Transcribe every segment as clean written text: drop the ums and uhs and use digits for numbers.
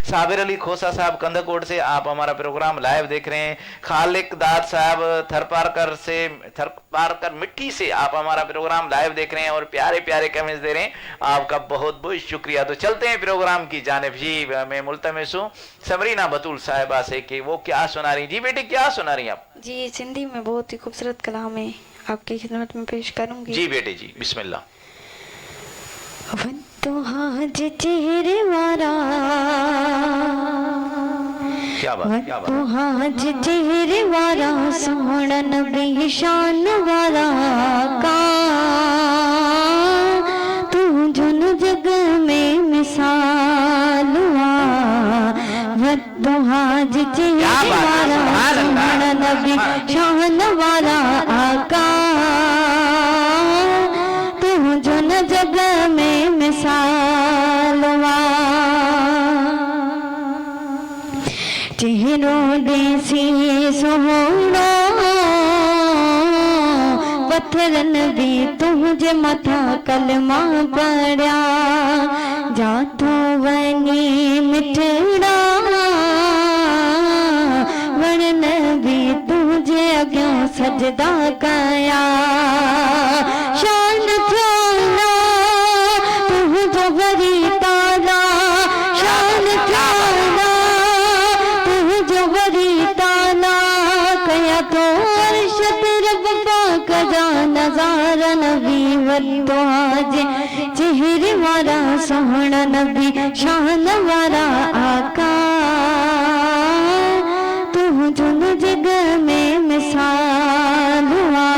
साबिर अली खोसा साहब कंदकोट से आप हमारा प्रोग्राम लाइव देख रहे हैं। खालिक दाद साहब थरपारकर मिट्टी से आप हमारा प्रोग्राम लाइव देख रहे हैं और प्यारे प्यारे कमेंट्स दे रहे हैं, आपका बहुत बहुत शुक्रिया। तो चलते हैं प्रोग्राम की जानिब। जी मैं मुल्तमिस हूँ समरीना बतूल साहिबा से कि वो क्या सुना रही। जी बेटे क्या सुना रही आप? जी सिंधी में बहुत ही खूबसूरत कलाम है, आपकी खिदमत में पेश करूंगी। जी बेटे जी बिस्मिल्लाह। तुहाज चेहरे वारा क्या बात क्या बात। तुहाज चेहरे वारा सोहना नबी शान वाला का तू जुन जग में मिसाल तुहाज चेहरे वारा सोहना नबी शान वाला आका तू जुन जग में मिसालवा चेहरों देसी सोहना पत्थरन भी तुझे मथा कलमा पड़ा जातो वनी मिठड़ा वरन भी तुझे अग्यों सजदा कया शान थोला तुझो वरी तारा शान थोला तुझो वरी तारा कया तो अर्शद रब पाक जा नजारा नबी वतो आज चेहरे वाला सोहना नबी शान वाला आका तू जुन जग में मिसाल हुआ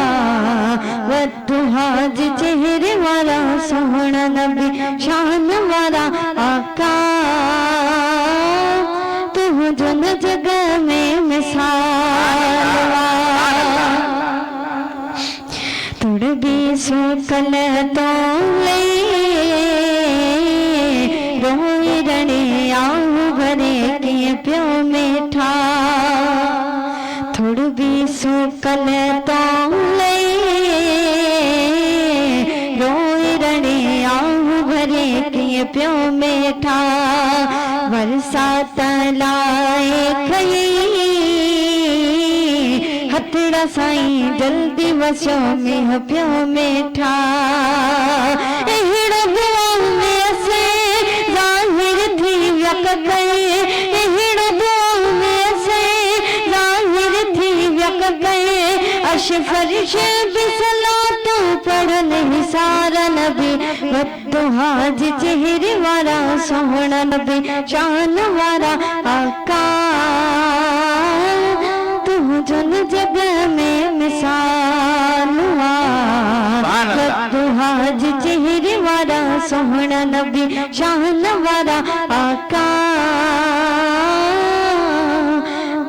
वतो आज चेहरे वाला सोहना नबी शान वाला आका तू जुन जग में मिसाल हुआ तुड़ भी सुकल तो ले रोई रणे आऊ भरे के प्यो मेठा थोड़ भी सुकल तो ले रोई रणे आऊ भरे के प्यो मेठा वर्षा तलाए खई हथड़ा साईं जल्दी वसो में प्यो मेठा एहड़ा दुआ में से जाहिर थी व्यक गए एहड़ा दुआ में से जाहिर थी व्यक गए अश फरिश बिसला तो पढ़ नहीं सारा नबी वतो हाज चेहरे वाला सोहना नबी शान वाला आका तू जुन जग में मिसाल हुआ वतो हाज चेहरे वाला सोहना नबी शान वाला आका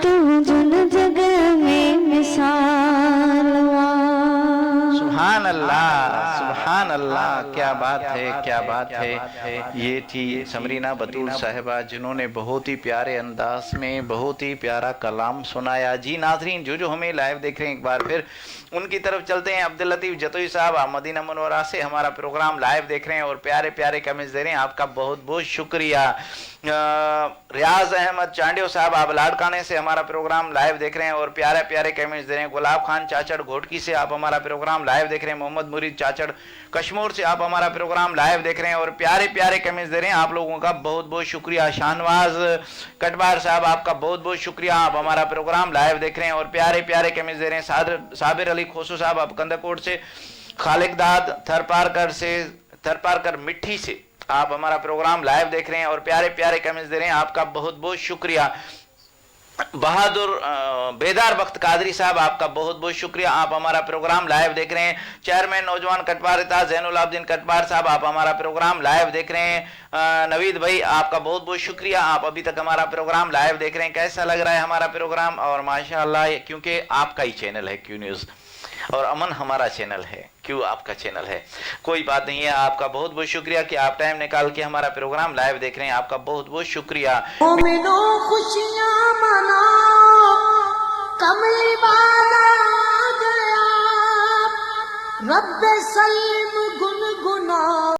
तू जुन जग में मिसाल हुआ। सुभान अल्लाह क्या बात है क्या बात है। ये थी समरीना बतूल साहिबा जिन्होंने बहुत ही प्यारे अंदाज में बहुत ही प्यारा कलाम सुनाया। जी नाज़रीन जो हमें लाइव देख रहे हैं एक बार फिर उनकी तरफ चलते हैं। अब्दुल लतीफ जतोई साहब आप मदीना मुनव्वरा से हमारा प्रोग्राम लाइव देख रहे हैं और प्यारे प्यारे कमेंट्स दे रहे हैं, आपका बहुत बहुत शुक्रिया। रियाज अहमद चांडियो साहब आप लाड़काने से हमारा प्रोग्राम लाइव देख रहे हैं और प्यारे प्यारे कमेंट्स दे रहे हैं। गुलाब खान चाचड़ घोटकी से आप हमारा प्रोग्राम लाइव देख रहे हैं। मोहम्मद मुरीद चाचड़ कश्मीर से आप हमारा प्रोग्राम लाइव देख रहे हैं और प्यारे प्यारे कमेंट्स दे रहे हैं, आप लोगों का बहुत बहुत शुक्रिया। शाहनवाज कटवार साहब आपका बहुत बहुत शुक्रिया, आप हमारा प्रोग्राम लाइव देख रहे हैं और प्यारे प्यारे कमेंट्स दे रहे हैं। साबिर अली खोसू साहब आप कंदकोट से, खालिक दाद थरपारकर मिट्टी से आप हमारा प्रोग्राम लाइव देख रहे हैं और प्यारे प्यारे कमेंट्स दे रहे हैं, आपका बहुत बहुत शुक्रिया। बहादुर बेदार बख्त कादरी साहब आपका बहुत बहुत शुक्रिया, आप हमारा प्रोग्राम लाइव देख रहे हैं। चेयरमैन नौजवान कटवार जैनुल आबदीन कटवार साहब आप हमारा प्रोग्राम लाइव देख रहे हैं। नवीद भाई आपका बहुत बहुत शुक्रिया, आप अभी तक हमारा प्रोग्राम लाइव देख रहे हैं। कैसा लग रहा है हमारा प्रोग्राम? और माशाअल्लाह क्योंकि आपका ही चैनल है क्यू न्यूज़ और अमन हमारा चैनल है, क्यों आपका चैनल है। कोई बात नहीं है, आपका बहुत बहुत शुक्रिया कि आप टाइम निकाल के हमारा प्रोग्राम लाइव देख रहे हैं, आपका बहुत बहुत शुक्रिया। खुशियां मनाओ कमली वाला गया रब्बे सल्ली